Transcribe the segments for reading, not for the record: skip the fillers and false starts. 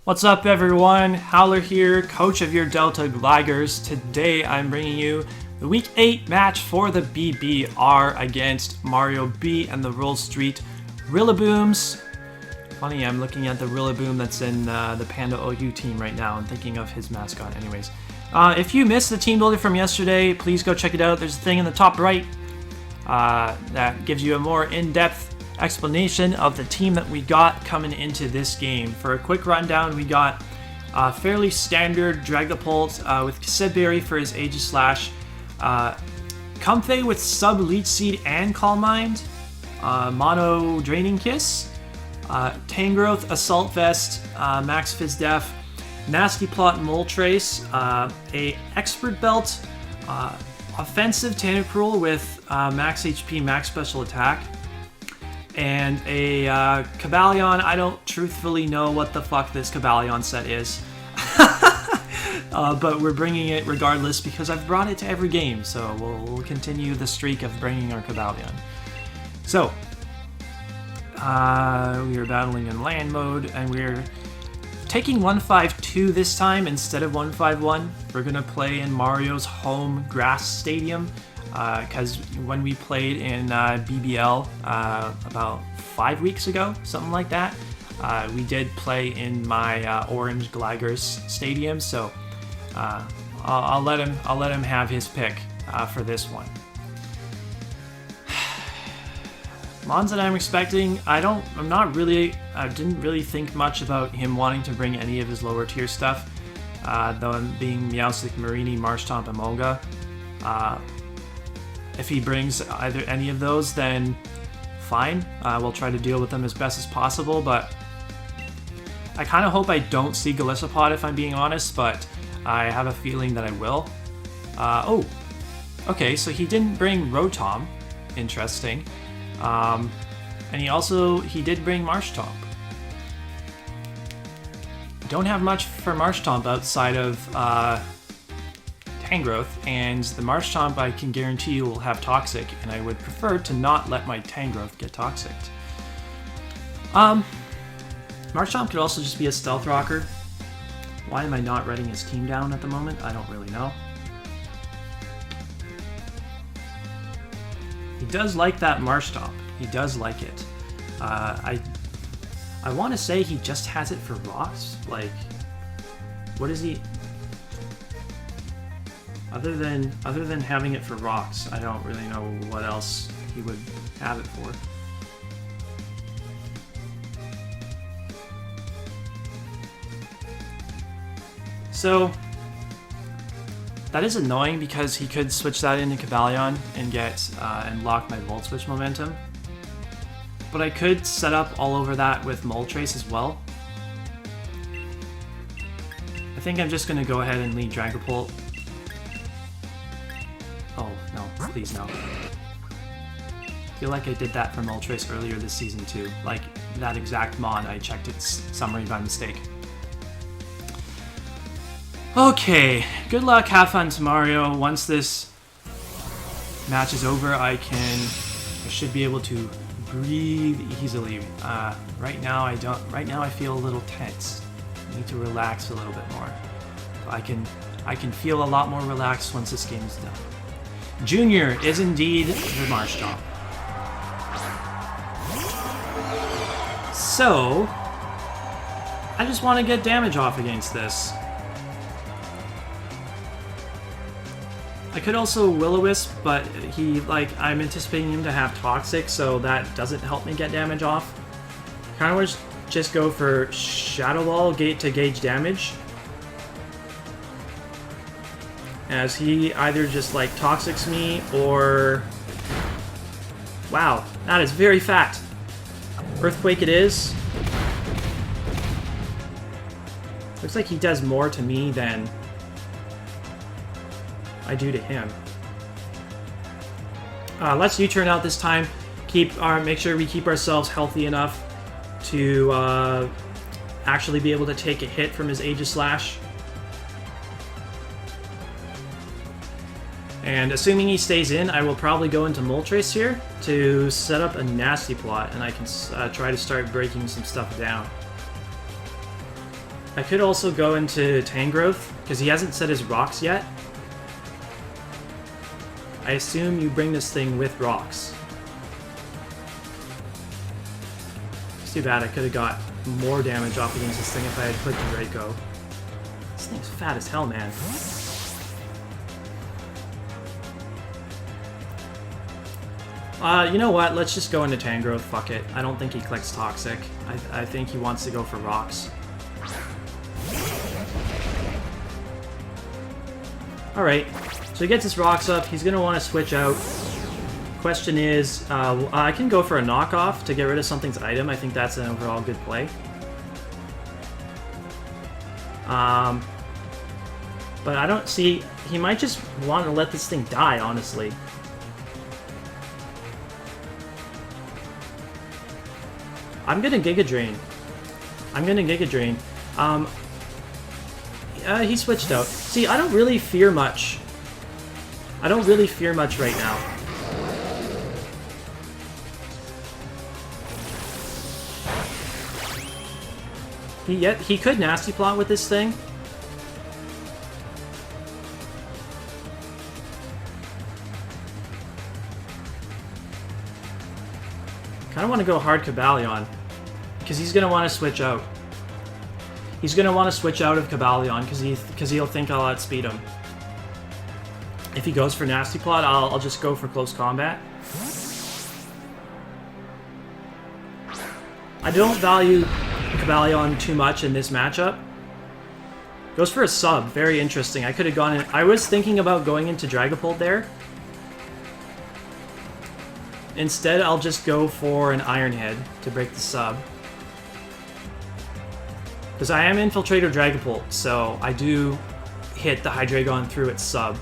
What's up everyone, Howler here, coach of your Delta Gligars. Today I'm bringing you the Week 8 match for the BBR against Mario B and the Roll Street Rillabooms. Funny, I'm looking at the Rillaboom that's in the Panda OU team right now and thinking of his mascot anyways. If you missed the team builder from yesterday, please go check it out. There's a thing in the top right that gives you a more in-depth explanation of the team that we got coming into this game. For a quick rundown, we got fairly standard Dragapult with Sidberry for his Aegislash, Comfey with Sub Leech Seed and Calm Mind, Mono Draining Kiss, Tangrowth Assault Vest, Max Fizzdef, Nasty Plot Moltres, a Expert Belt, Offensive Tentacruel with Max HP, Max Special Attack, and a Cobalion. I don't truthfully know what the fuck this Cobalion set is. But we're bringing it regardless because I've brought it to every game, so we'll continue the streak of bringing our Cobalion. So, we are battling in land mode, and we're taking 152 this time instead of 151. We're going to play in Mario's home grass stadium. Because when we played in BBL about 5 weeks ago, something like that, we did play in my orange Gligars stadium. So I'll let him have his pick for this one. Mons that I'm expecting, I didn't really think much about him wanting to bring any of his lower tier stuff. Though being Meowstic, Marini, Marshtomp, and Molga. If he brings either any of those, then fine. We'll try to deal with them as best as possible, but I kind of hope I don't see Golisopod if I'm being honest, but I have a feeling that I will. Oh, okay, so he didn't bring Rotom. Interesting. And he did bring Marshtomp. Don't have much for Marshtomp outside of Tangrowth, and the Marshtomp I can guarantee you will have Toxic, and I would prefer to not let my Tangrowth get Toxic. Marshtomp could also just be a Stealth Rocker. Why am I not writing his team down at the moment? I don't really know. He does like that Marshtomp. He does like it. I want to say he just has it for rocks. Like, what is he? Other than having it for rocks, I don't really know what else he would have it for. So that is annoying because he could switch that into Cobalion and get and lock my Volt Switch momentum. But I could set up all over that with Moltres as well. I think I'm just gonna go ahead and lead Dragapult. Oh, no, please no. I feel like I did that for Moltres earlier this season too. Like, that exact mon, I checked its summary by mistake. Okay, good luck, have fun to Mario. Once this match is over, I should be able to breathe easily. Right now I feel a little tense. I need to relax a little bit more. I can feel a lot more relaxed once this game is done. Junior is indeed the Marshtomp. So, I just want to get damage off against this. I could also Will-O-Wisp, but I'm anticipating him to have Toxic, so that doesn't help me get damage off. Kind of want to just go for Shadow Ball to gauge damage, as he either just Toxics me or... Wow, that is very fat. Earthquake it is. Looks like he does more to me than I do to him. Let's U-turn out this time. Make sure we keep ourselves healthy enough to actually be able to take a hit from his Aegislash. And assuming he stays in, I will probably go into Moltres here to set up a nasty plot, and I can try to start breaking some stuff down. I could also go into Tangrowth, because he hasn't set his rocks yet. I assume you bring this thing with rocks. It's too bad, I could have got more damage off against this thing if I had clicked Draco. This thing's fat as hell, man. You know what? Let's just go into Tangrowth. Fuck it. I don't think he clicks Toxic. I think he wants to go for rocks. Alright. So he gets his rocks up. He's going to want to switch out. Question is, I can go for a knockoff to get rid of something's item. I think that's an overall good play. But I don't see... He might just want to let this thing die, honestly. I'm gonna Giga Drain. He switched out. See, I don't really fear much. I don't really fear much right now. He could Nasty Plot with this thing. Kinda want to go hard Cobalion, because he's gonna want to switch out. He's gonna want to switch out of Cobalion because he'll think I'll outspeed him. If he goes for Nasty Plot, I'll just go for close combat. I don't value Cobalion too much in this matchup. Goes for a sub, very interesting. I could have gone in. I was thinking about going into Dragapult there. Instead, I'll just go for an Iron Head to break the sub. Because I am Infiltrator Dragapult, so I do hit the Hydreigon through its sub.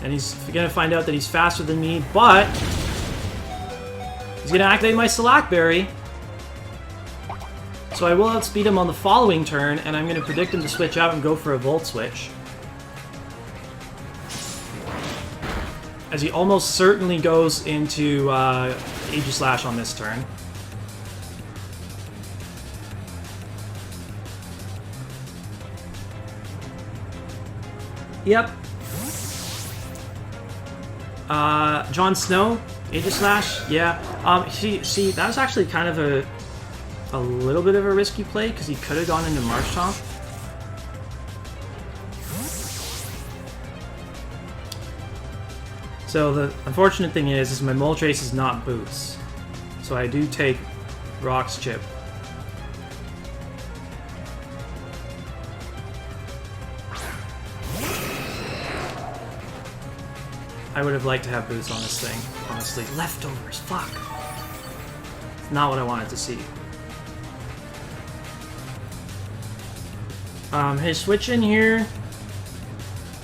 And he's going to find out that he's faster than me, but he's going to activate my Slack Berry. So I will outspeed him on the following turn, and I'm going to predict him to switch out and go for a Volt Switch. As he almost certainly goes into Aegislash on this turn. Yep. Jon Snow, Aegislash, yeah. See, that was actually kind of a little bit of a risky play because he could have gone into Marshtomp. So the unfortunate thing is my Moltres is not Boots. So I do take Rock's Chip. I would have liked to have Boots on this thing, honestly. Leftovers, fuck. It's not what I wanted to see. His switch in here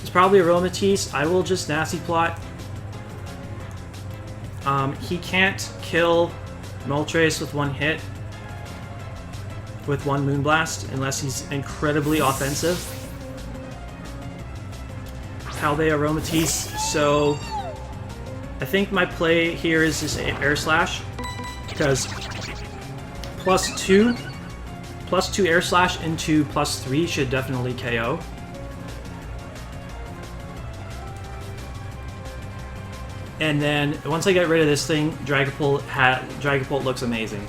is probably Aromatisse. I will just Nasty Plot. He can't kill Moltres with one hit, with one Moonblast, unless he's incredibly offensive. Halbay Aromatisse, so I think my play here is just Air Slash, because +2 Air Slash into +3 should definitely KO. And then, once I get rid of this thing, Dragapult looks amazing.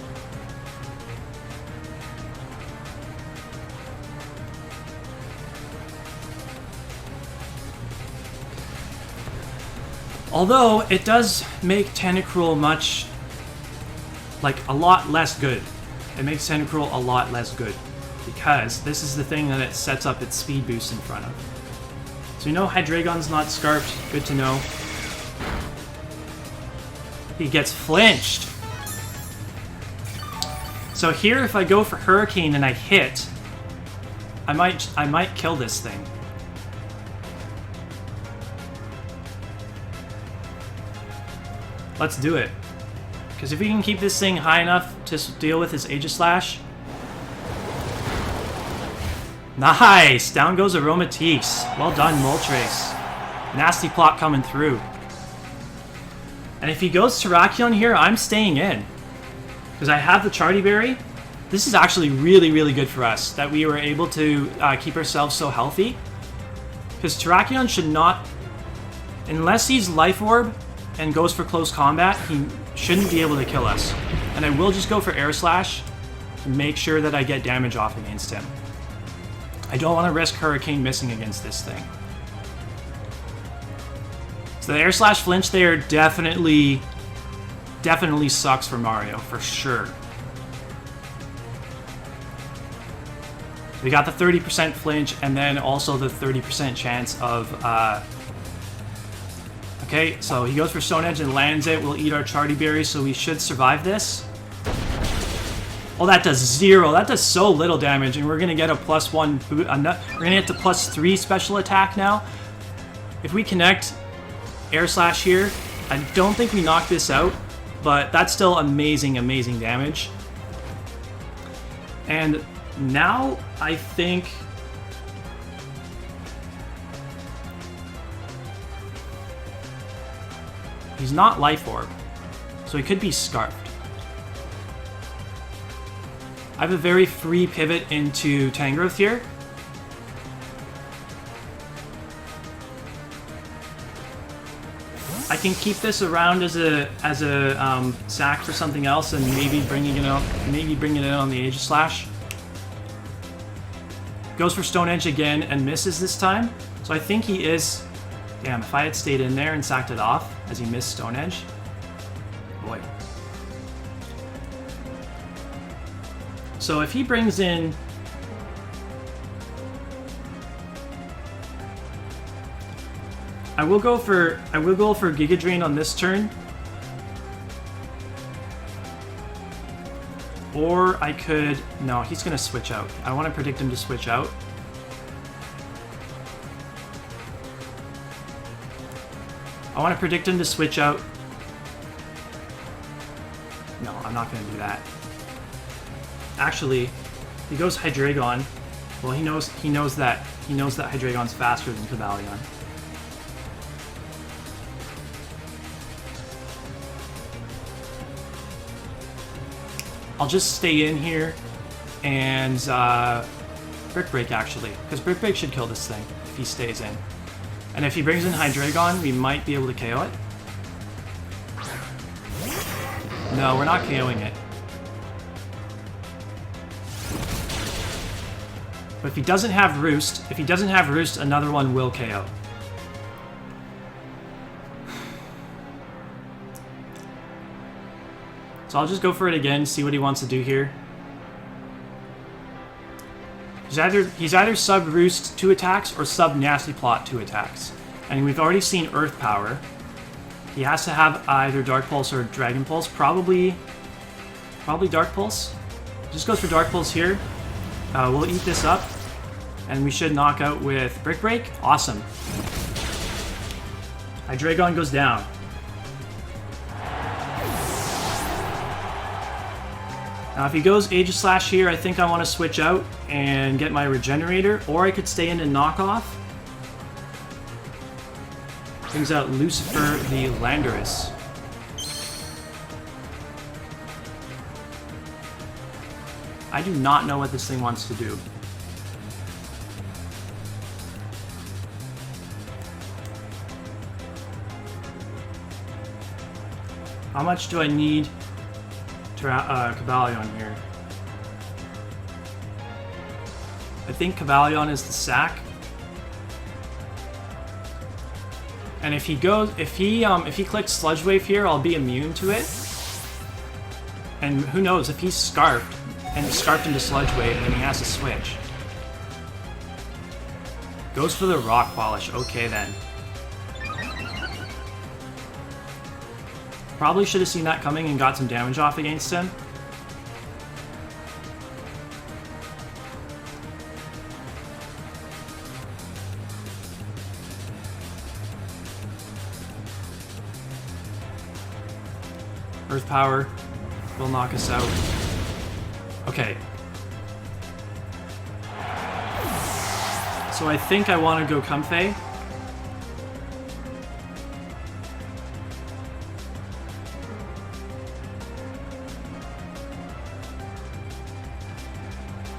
Although, it does make Tentacruel a lot less good. It makes Tentacruel a lot less good. Because this is the thing that it sets up its speed boost in front of. So you know Hydreigon's not Scarfed, good to know. He gets flinched. So here, if I go for Hurricane and I hit, I might kill this thing. Let's do it. Because if we can keep this thing high enough to deal with his Aegislash. Nice! Down goes Aromatisse. Well done, Moltres. Nasty Plot coming through. And if he goes Terrakion here, I'm staying in. because I have the Charty Berry. This is actually really, really good for us that we were able to keep ourselves so healthy. Because Terrakion should not, unless he's Life Orb and goes for close combat, he shouldn't be able to kill us. And I will just go for Air Slash to make sure that I get damage off against him. I don't want to risk Hurricane missing against this thing. So the Air Slash flinch there definitely sucks for Mario, for sure. We got the 30% flinch and then also the 30% chance of... Okay, so he goes for Stone Edge and lands it. We'll eat our Charty Berry, so we should survive this. Oh, that does 0. That does so little damage, and we're going to get a +1... We're going to get to +3 special attack now. If we connect Air Slash here, I don't think we knock this out, but that's still amazing, amazing damage. And now I think... He's not Life Orb, so he could be Scarfed. I have a very free pivot into Tangrowth here. I can keep this around as a sack for something else, and maybe bringing it in on the Aegis Slash. Goes for Stone Edge again and misses this time. So I think he is... Damn, if I had stayed in there and sacked it off as he missed Stone Edge. Boy. So if he brings in... I will go for Giga Drain on this turn. Or I could... No, he's going to switch out. I want to predict him to switch out. I want to predict him to switch out. No, I'm not going to do that. Actually, he goes Hydreigon. Well, he knows that Hydreigon's faster than Cobalion. I'll just stay in here and Brick Break actually, because Brick Break should kill this thing if he stays in. And if he brings in Hydreigon, we might be able to KO it. No, we're not KOing it. But if he doesn't have Roost, another one will KO. So I'll just go for it again, see what he wants to do here. He's either sub Roost 2 attacks or sub Nasty Plot 2 attacks. And we've already seen Earth Power. He has to have either Dark Pulse or Dragon Pulse. Probably Dark Pulse. Just goes for Dark Pulse here. We'll eat this up. And we should knock out with Brick Break. Awesome. Hydreigon goes down. Now if he goes Aegis Slash here, I think I want to switch out and get my Regenerator, or I could stay in and knock off. Brings out Lucifer the Landorus. I do not know what this thing wants to do. How much do I need Cobalion here? I think Cobalion is the sack. And if he clicks Sludge Wave here, I'll be immune to it. And who knows, if he's Scarfed into Sludge Wave, then he has to switch. Goes for the Rock Polish. Okay then. Probably should have seen that coming and got some damage off against him. Earth Power will knock us out. Okay. So I think I want to go Comfey.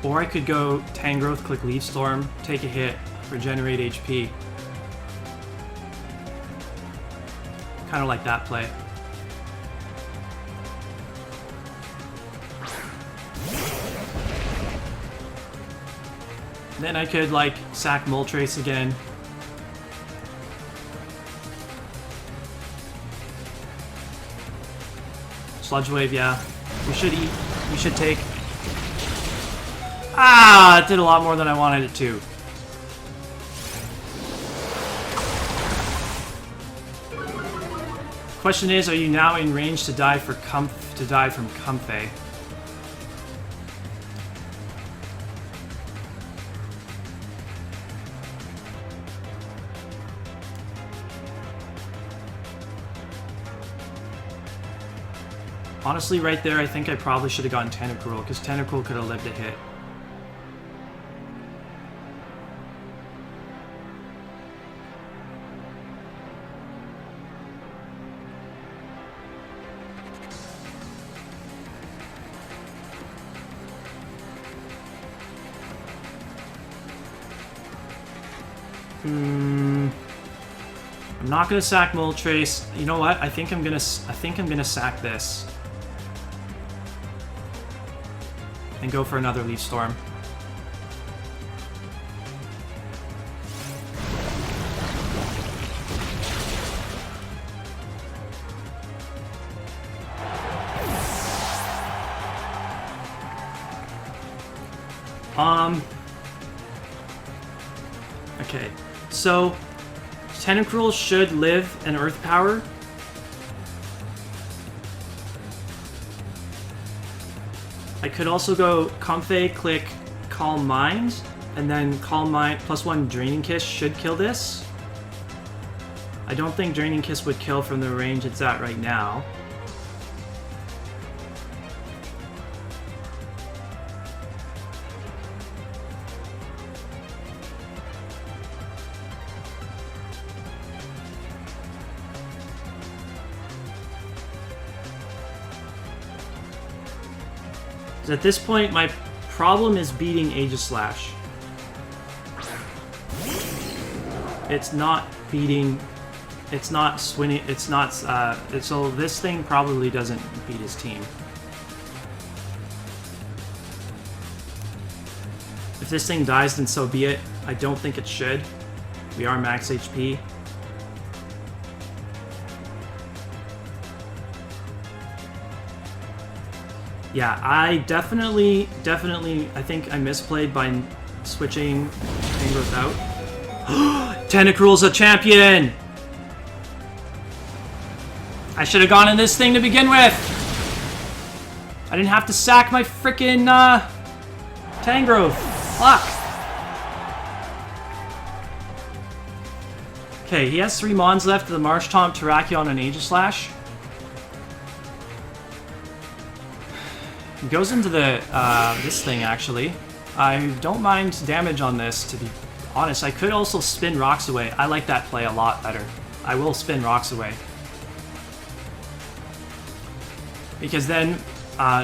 Or I could go Tangrowth, click Leaf Storm, take a hit, regenerate HP. Kind of like that play. Then I could, like, sack Moltres again. Sludge Wave, yeah. We should eat. We should take. Ah! It did a lot more than I wanted it to. Question is, are you now in range to die from Comfey? Honestly, right there, I think I probably should have gotten Tentacruel, because Tentacruel could have lived a hit. I'm not gonna sack Moltres. You know what? I think I'm gonna sack this. And go for another Leaf Storm. Okay, so Tentacruel should live an Earth Power. I could also go Comfey, click Calm Mind, and then Calm Mind +1 Draining Kiss should kill this. I don't think Draining Kiss would kill from the range it's at right now. At this point, my problem is beating Aegislash. It's not beating... It's not swinging... It's not... so this thing probably doesn't beat his team. If this thing dies, then so be it. I don't think it should. We are max HP. Yeah, I definitely, I think I misplayed by switching Tangrowth out. Tentacruel's a champion! I should have gone in this thing to begin with! I didn't have to sack my frickin' Tangrowth. Fuck! Okay, he has 3 Mons left, the Marshtomp, Terrakion, and Aegislash. He goes into the, this thing, actually. I don't mind damage on this, to be honest. I could also spin Rocks Away. I like that play a lot better. I will spin Rocks Away. Because then,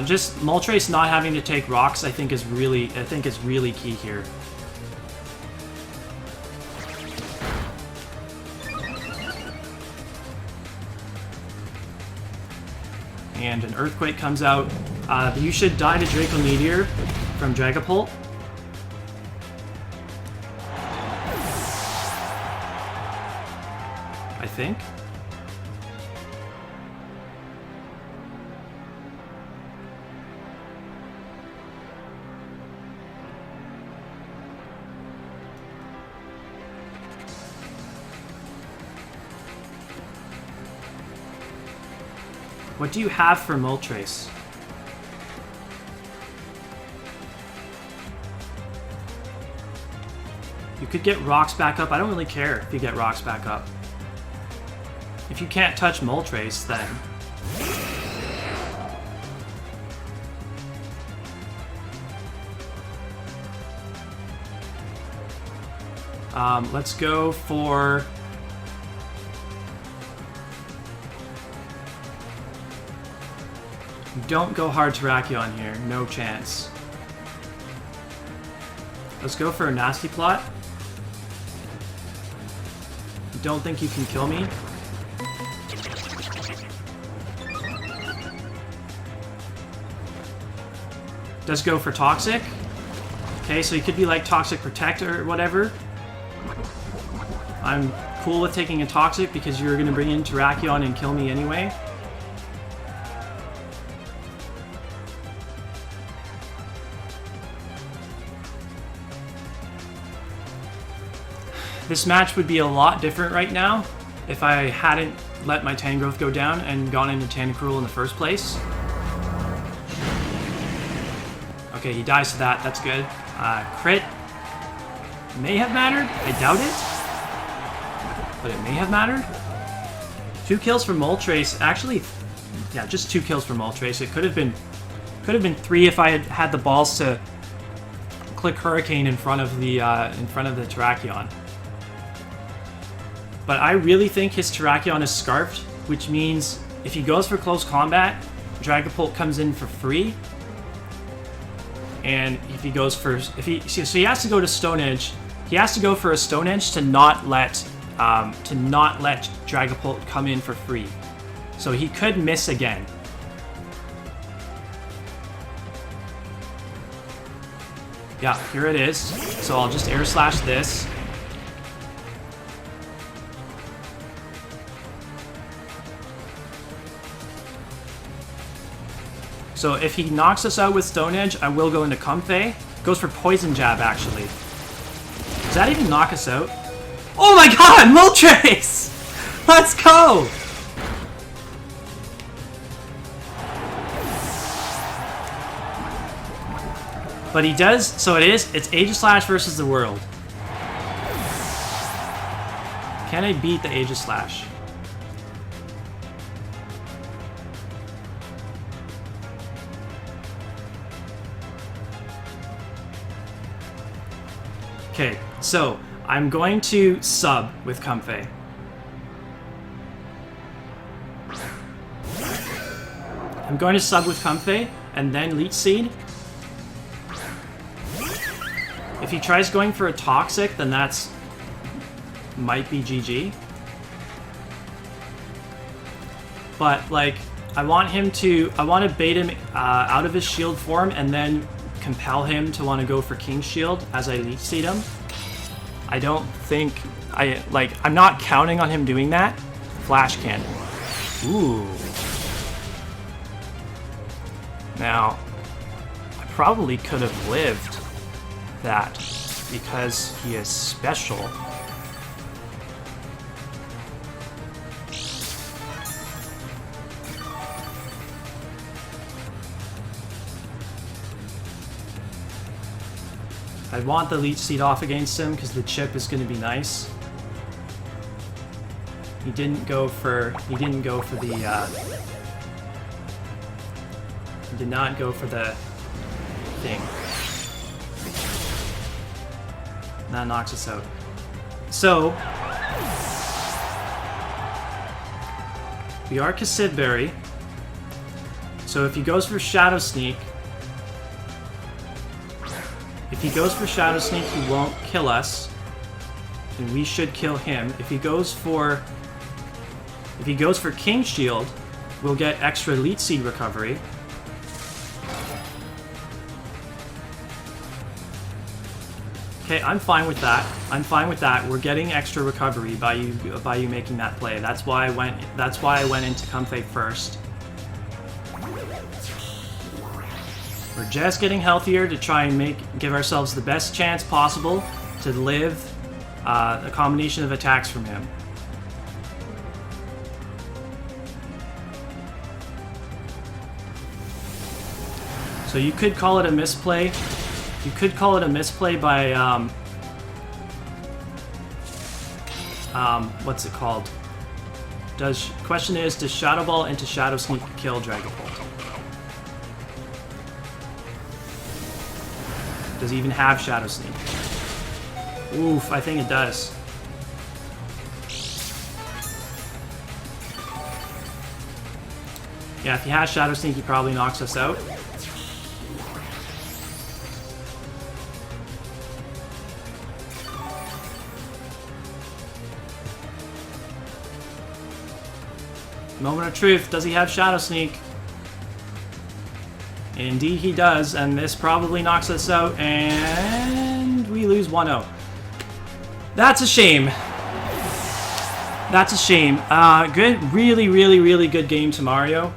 just Moltres not having to take Rocks, I think is really key here. And an Earthquake comes out. You should die to Draco Meteor from Dragapult. I think. What do you have for Moltres? You could get Rocks back up. I don't really care if you get Rocks back up. If you can't touch Moltres, then... let's go for... Don't go hard Terrakion here. No chance. Let's go for a nasty plot. Don't think you can kill me. Does go for Toxic. Okay, so he could be like Toxic Protect or whatever. I'm cool with taking a Toxic because you're going to bring in Terrakion and kill me anyway. This match would be a lot different right now if I hadn't let my Tangrowth go down and gone into Tentacruel in the first place. Okay, he dies to that. That's good. Crit may have mattered. I doubt it. But it may have mattered. 2 kills for Moltres. Actually, yeah, just 2 kills for Moltres. It could have been 3 if I had had the balls to click Hurricane in front of the Terrakion. But I really think his Terrakion is Scarfed, which means if he goes for close combat, Dragapult comes in for free. And if he goes for, so he has to go to Stone Edge. He has to go for a Stone Edge to not let Dragapult come in for free. So he could miss again. Yeah, here it is. So I'll just Air Slash this. So if he knocks us out with Stone Edge, I will go into Comfey. Goes for Poison Jab, actually. Does that even knock us out? Oh my god, Moltres! Let's go! But he does, so it's Aegislash versus the world. Can I beat the Aegislash? Okay, so I'm going to sub with Comfey. I'm going to sub with Comfey and then Leech Seed. If he tries going for a Toxic, then that's might be GG. But like, I want to bait him out of his shield form and then compel him to want to go for King's Shield as I Leech Seed him. I don't think I'm not counting on him doing that. Flash Cannon. Ooh. Now, I probably could have lived that because he is special. I want the Leech Seed off against him because the chip is going to be nice. He didn't go for the he did not go for the thing. That knocks us out. So we are Kasibberry. So if he goes for Shadow Sneak, he won't kill us, and we should kill him. If he goes for King's Shield, we'll get extra Leech Seed recovery. Okay, I'm fine with that. We're getting extra recovery by you making that play. That's why I went into Comfey first. We're just getting healthier to try and give ourselves the best chance possible to live a combination of attacks from him. So you could call it a misplay. You could call it a misplay by what's it called? Question is, does Shadow Ball into Shadow Sneak kill Dragapult? Does he even have Shadow Sneak? Oof, I think it does. Yeah, if he has Shadow Sneak, he probably knocks us out. Moment of truth. Does he have Shadow Sneak? Indeed he does, and this probably knocks us out, and we lose 1-0. That's a shame. That's a shame. Good, really good game to Mario.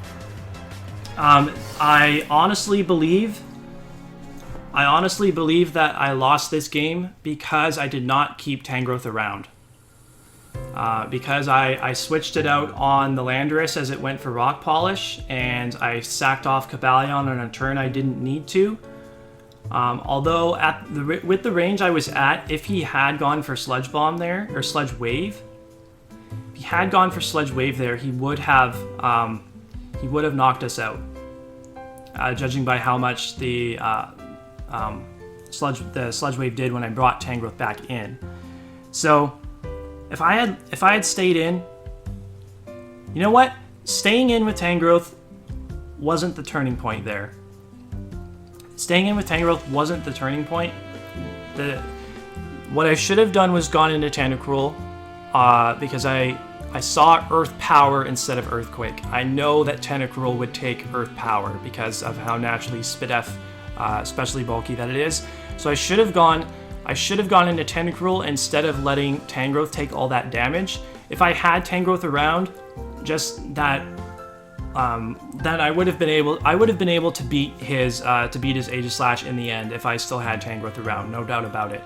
I honestly believe that I lost this game because I did not keep Tangrowth around. Because I switched it out on the Landorus as it went for Rock Polish, and I sacked off Cobalion on a turn I didn't need to. Although with the range I was at, if he had gone for Sludge Bomb there, or Sludge Wave, if he had gone for Sludge Wave there, he would have knocked us out. Judging by how much the Sludge Wave did when I brought Tangrowth back in. So if I had stayed in, you know what? Staying in with Tangrowth wasn't the turning point there. Staying in with Tangrowth wasn't the turning point. What I should have done was gone into Tentacruel, because I saw Earth Power instead of Earthquake. I know that Tentacruel would take Earth Power because of how naturally Spidef, especially bulky, that it is. So I should have gone into Tentacruel instead of letting Tangrowth take all that damage. If I had Tangrowth around, just that, then I would have been able to beat his Aegislash in the end if I still had Tangrowth around, no doubt about it.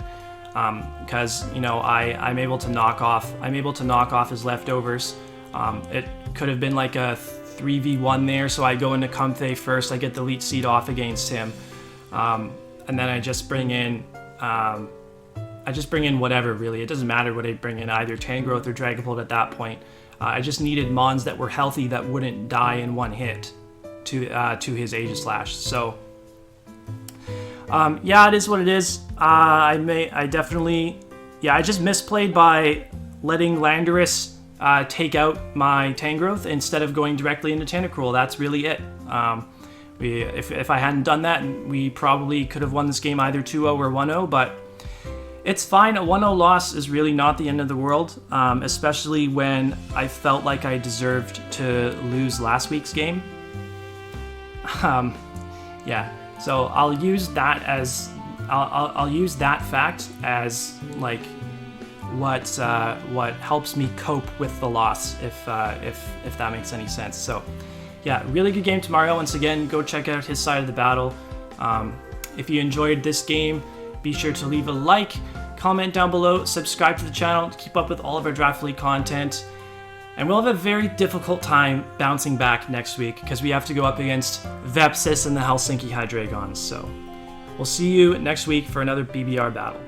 Because you know I'm able to knock off his leftovers. It could have been like a 3v1 there, so I go into Comfey first. I get the Leech Seed off against him, and then I just bring in whatever, really. It doesn't matter what I bring in, either Tangrowth or Dragapult at that point. I just needed Mons that were healthy that wouldn't die in one hit to his Aegislash. So yeah, it is what it is. I just misplayed by letting Landorus take out my Tangrowth instead of going directly into Tentacruel. That's really it. If I hadn't done that, we probably could have won this game either 2-0 or 1-0, but it's fine. A 1-0 loss is really not the end of the world, especially when I felt like I deserved to lose last week's game. Yeah, so I'll use that as I'll use that fact as like what helps me cope with the loss, if that makes any sense. So yeah, really good game to Mario. Once again, go check out his side of the battle. If you enjoyed this game, be sure to leave a like, comment down below, subscribe to the channel to keep up with all of our Draft League content. And we'll have a very difficult time bouncing back next week because we have to go up against Vepsis and the Helsinki Hydreigons. So we'll see you next week for another BBR battle.